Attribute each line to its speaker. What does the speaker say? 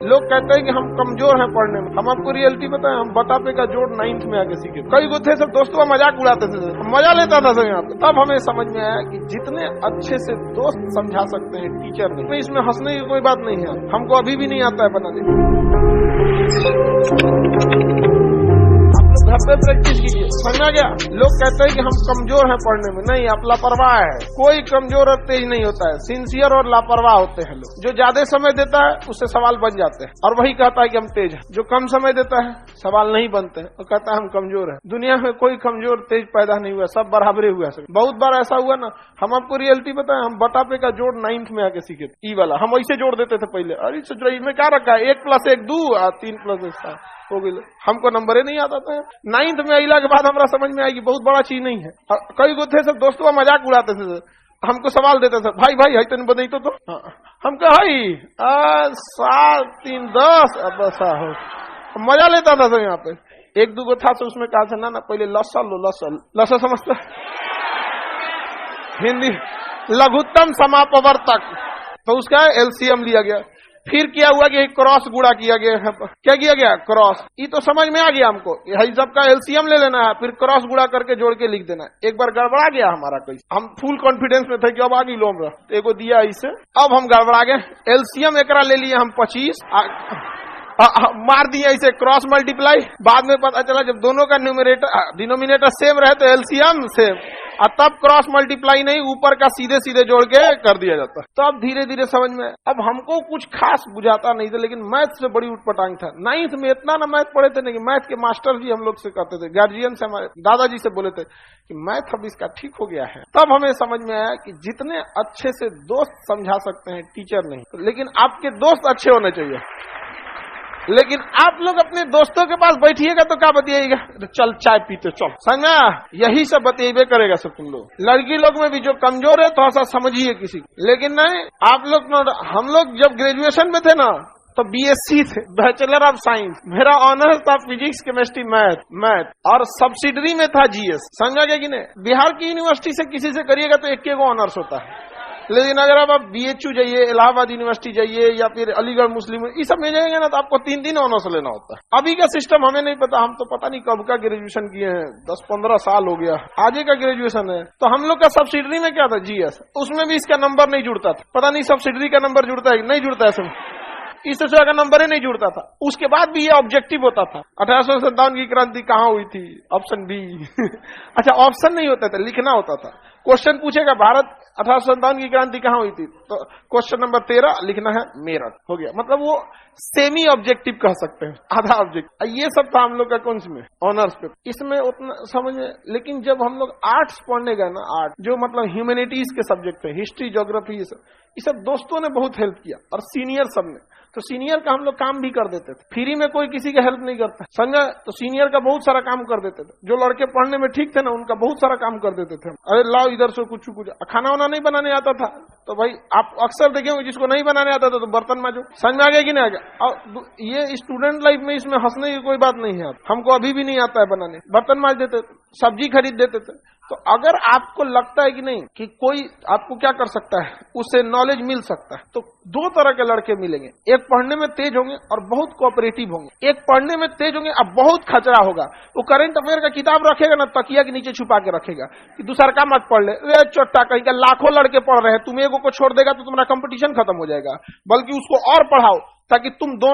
Speaker 1: लोग कहते हैं कि हम कमजोर हैं पढ़ने में। हम आपको रियलिटी बताएं, हम बतापे का जोड़ 9th में आके सीखे। कई गो थे सब दोस्तों मजाक उड़ाते थे, मजा लेता था सब यहाँ पे। तब हमें समझ में आया कि जितने अच्छे से दोस्त समझा सकते हैं टीचर नहीं। इसमें हंसने की कोई बात नहीं है, हमको अभी भी नहीं आता है बनाने। घर पे प्रैक्टिस कीजिए, समझ आ गया। लोग कहते हैं कि हम कमजोर हैं पढ़ने में, नहीं, आप लापरवाह है। कोई कमजोर और तेज नहीं होता है, सिंसियर और लापरवाह होते हैं लोग। जो ज्यादा समय देता है उससे सवाल बन जाते हैं, और वही कहता है कि हम तेज हैं। जो कम समय देता है सवाल नहीं बनते हैं, और कहता है हम कमजोर हैं। दुनिया में कोई कमजोर तेज पैदा नहीं हुआ, सब बराबरे हुआ है। बहुत बार ऐसा हुआ ना, हम आपको रियलिटी बताएं, हम बतापे का जोड़ 9th में आके सीखे। ई वाला हम ऐसे जोड़ देते थे पहले, अरे सोच रही में क्या रखा है, 1 + 1 2 और 3 + 1 7 हो गई। हमको नंबर ही नहीं आता था। 9th में अला के बाद हमारा समझ में आएगी बहुत बड़ा चीज नहीं है। कई गो थे सब दोस्तों मजाक उड़ाते थे, हमको सवाल देते थे, भाई भाई है तेन बदई तो हम कहा 7 3 10 अब ऐसा हो, मजा लेता था सब यहाँ पे। 1 2 था तो उसमें कहा था ना पहले लसा समझता हिंदी लघुत्तम समापवर्तक, तो उसका एलसीएम लिया गया। फिर क्या हुआ कि क्रॉस गुणा किया गया है। क्या किया गया? क्रॉस। ये तो समझ में आ गया हमको, यही सबका एलसीएम ले लेना है, फिर क्रॉस गुणा करके जोड़ के लिख देना है। एक बार गड़बड़ा गया हमारा कैसे, हम फुल कॉन्फिडेंस में थे कि अब आगे लोम रहा, तो एगो दिया इसे, अब हम गड़बड़ा गए। एलसीएम एकरा ले लिए हम 25, मार दिया इसे क्रॉस मल्टीप्लाई। बाद में पता चला जब दोनों का डिनोमिनेटर सेम रहे तो एलसीएम सेम, और तब क्रॉस मल्टीप्लाई नहीं, ऊपर का सीधे सीधे जोड़ के कर दिया जाता। तो अब धीरे धीरे समझ में, अब हमको कुछ खास बुझाता नहीं था, लेकिन मैथ से बड़ी उठपटांग था। 9th में इतना ना मैथ पढ़े थे, नहीं मैथ के मास्टर जी हम लोग से कहते थे, गार्जियन से, हमारे दादाजी से बोले थे कि मैथ अब इसका ठीक हो गया है। तब हमें समझ में आया कि जितने अच्छे से दोस्त समझा सकते हैं टीचर नहीं, लेकिन आपके दोस्त अच्छे होने चाहिए। लेकिन आप लोग अपने दोस्तों के पास बैठिएगा तो क्या बतियाएगा, चल चाय पीते चल, समझा, यही सब बतिएबे करेगा सब तुम लोग। लड़की लोग में भी जो कमजोर है थोड़ा सा समझिए किसी, लेकिन नहीं आप लोग। हम लोग जब ग्रेजुएशन में थे ना तो बीएससी थे, बैचलर ऑफ साइंस। मेरा ऑनर्स था फिजिक्स केमिस्ट्री मैथ, और सब्सिडरी में था जीएस, समझा गया कि नहीं। बिहार की यूनिवर्सिटी से किसी से करिएगा तो 1 ऑनर्स होता है, लेकिन अगर आप बीएचयू जाइए, इलाहाबाद यूनिवर्सिटी जाइए, या फिर अलीगढ़ मुस्लिम, इस सब में जाएंगे ना तो आपको 3 ऑनर्स लेना होता है। अभी का सिस्टम हमें नहीं पता, हम तो पता नहीं कब का ग्रेजुएशन किए हैं, 10-15 साल हो गया, आगे का ग्रेजुएशन है। तो हम लोग का सब्सिडरी में क्या था, जीएस, उसमें भी इसका नंबर नहीं जुड़ता था। पता नहीं सब्सिडरी का नंबर जुड़ता है नहीं जुड़ता है, इस तरह का नंबर ही नहीं जुड़ता था। उसके बाद भी ये ऑब्जेक्टिव होता था, 1857 की क्रांति कहाँ हुई थी, ऑप्शन बी अच्छा, ऑप्शन नहीं होता था, लिखना होता था। क्वेश्चन पूछेगा भारत 1857 की क्रांति कहाँ हुई थी, तो क्वेश्चन नंबर 13 लिखना है मेरठ, हो गया। मतलब वो सेमी ऑब्जेक्टिव कह सकते हैं, आधा ऑब्जेक्टिव। ये सब था हम लोग का कौन सी में, ऑनर्स पे, इसमें उतना समझ में। लेकिन जब हम लोग आर्ट्स पढ़ने गए ना, आर्ट जो मतलब ह्यूमैनिटीज के सब्जेक्ट है, हिस्ट्री, ज्योग्राफी, ये सब दोस्तों ने बहुत हेल्प किया, और सीनियर सब ने। तो सीनियर का हम लोग काम भी कर देते थे, फ्री में कोई किसी का हेल्प नहीं करता, समझा। तो सीनियर का बहुत सारा काम कर देते थे। जो लड़के पढ़ने में ठीक थे ना, उनका बहुत सारा काम कर देते थे। अरे लाओ इधर से कुछ, खाना वाना नहीं बनाने आता था तो भाई आप अक्सर देखेंगे जिसको नहीं बनाने आता था तो बर्तन मांजो, समझ में आ गया कि नहीं आ गया। और ये स्टूडेंट लाइफ में इसमें हंसने की कोई बात नहीं है, हमको अभी भी नहीं आता है बनाने, बर्तन मांज देते थे, सब्जी खरीद देते थे। तो अगर आपको लगता है कि नहीं कि कोई आपको क्या कर सकता है, उससे नॉलेज मिल सकता है, तो 2 तरह के लड़के मिलेंगे। एक पढ़ने में तेज होंगे और बहुत कोऑपरेटिव होंगे, एक पढ़ने में तेज होंगे अब बहुत खचरा होगा। वो करंट अफेयर का किताब रखेगा ना, तकिया के नीचे छुपा के रखेगा कि दूसरा का मत पढ़ ले, चोट्टा कहीं का, लाखों लड़के पढ़ रहे हैं, तुम एगो को छोड़ देगा तो तुम्हारा कंपटीशन खत्म हो जाएगा। बल्कि उसको और पढ़ाओ ताकि तुम दोनों